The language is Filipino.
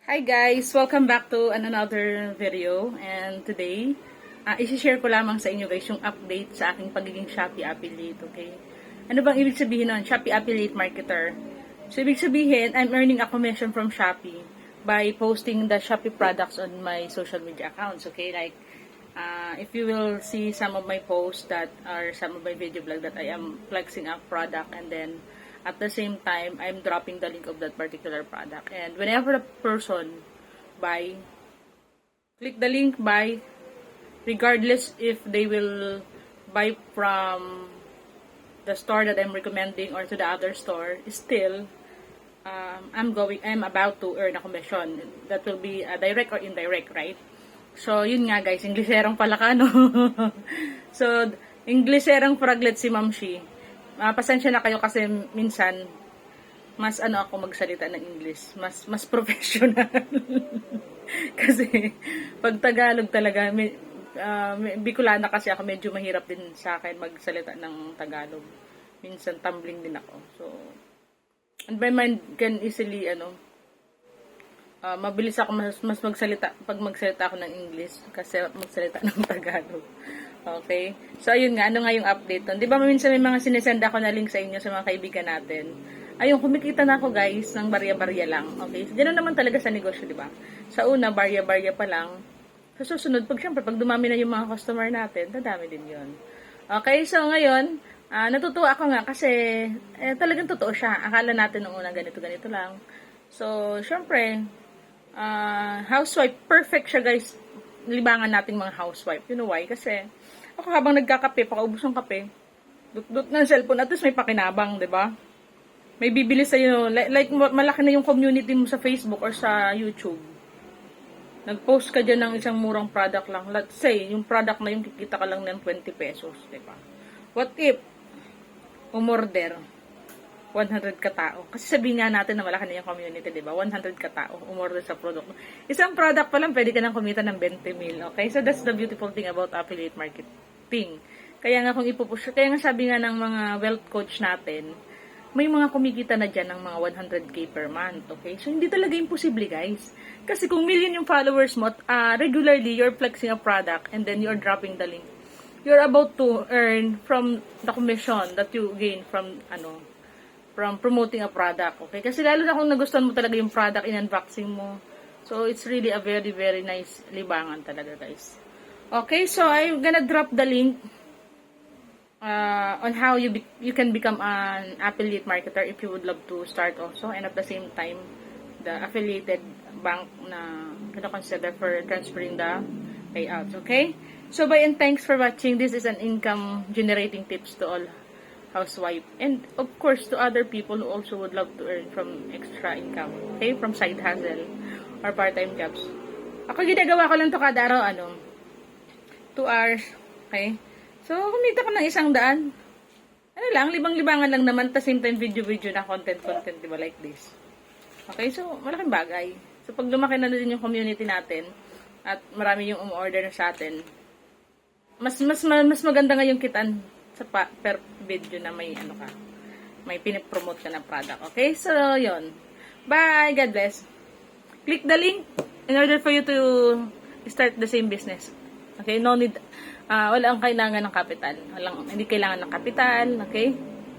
Hi guys! Welcome back to another video. And today, isi-share ko lamang sa inyo guys yung update sa aking pagiging Shopee affiliate, okay? Ano bang ibig sabihin nun? Shopee affiliate marketer. So, ibig sabihin, I'm earning a commission from Shopee by posting the Shopee products on my social media accounts, okay? Like, if you will see some of my posts that are some of my video blog that I am flexing a product, and then at the same time, I'm dropping the link of that particular product. And whenever a person buy, click the link buy, regardless if they will buy from the store that I'm recommending or to the other store, still, I'm about to earn a commission. That will be direct or indirect, right? So, yun nga guys, Ingleserong pala ka, no? So, Ingleserong fraglet si Ma'am Shi. Pasensya na kayo kasi minsan mas ako magsalita ng English, mas professional. Kasi pag Tagalog talaga, Bicolana kasi ako, medyo mahirap din sa akin magsalita ng Tagalog. Minsan tumbling din ako. So, and my mind can easily mabilis ako mas magsalita pag magsalita ako ng English kasi magsalita ng Tagalog. Okay? So, ayun nga. Ano nga yung update nun? Di ba minsan may mga sinesend ako na link sa inyo sa mga kaibigan natin? Ayun, kumikita na ako guys ng barya-barya lang. Okay? So, ganoon naman talaga sa negosyo, di ba? Sa una, barya-barya pa lang. Sa susunod, syempre, pag dumami na yung mga customer natin, dadami din yun. Okay? So, ngayon, natutuwa ako nga kasi talagang totoo siya. Akala natin nung una ganito-ganito lang. So, syempre, housewife, perfect siya guys. Libangan nating mga housewife. You know why? Kasi, ako habang nagkakape, pakaubos ng kape, dut ng cellphone, at least may pakinabang, di ba? May bibili sa'yo, like malaki na yung community mo sa Facebook or sa YouTube. Nag-post ka dyan ng isang murang product lang. Let's say, yung product na yung kikita ka lang ng 20 pesos, di ba? What if, umorder, 100 katao. Kasi sabihin nga natin na malaki na yung community, di ba? 100 katao, umorder sa product. Isang product pa lang, pwede ka nang kumita ng 20 mil. Okay? So, that's the beautiful thing about affiliate marketing. Kaya nga kung ipupush, kaya nga sabi nga ng mga wealth coach natin, may mga kumikita na dyan ng mga 100k per month. Okay? So, hindi talaga imposible, guys. Kasi kung million yung followers mo, regularly, you're flexing a product and then you're dropping the link. You're about to earn from the commission that you gain from promoting a product, okay? Kasi lalo na kung nagustuhan mo talaga yung product, in-unboxing mo. So, it's really a very, very nice libangan talaga, guys. Okay, so I'm gonna drop the link on how you can become an affiliate marketer if you would love to start also. And at the same time, the affiliated bank na consider for transferring the payouts, okay? So, bye and thanks for watching. This is an income generating tips to all housewife, and of course to other people who also would love to earn from extra income, okay, from side hustle or part-time jobs. Ako ginagawa ko lang to kada araw 2 hours, okay, so kumita ko ng 100, lang, libang-libangan lang naman, at the same time video na content, diba, like this. Okay, so malaking bagay. So pag lumaki na din yung community natin at marami yung umorder na sa atin, mas maganda nga yung kitaan sa per video na may may pinipromote ka na product. Okay? So, yun. Bye! God bless. Click the link in order for you to start the same business. Okay? No need, wala ang kailangan ng capital. Hindi kailangan ng capital. Okay?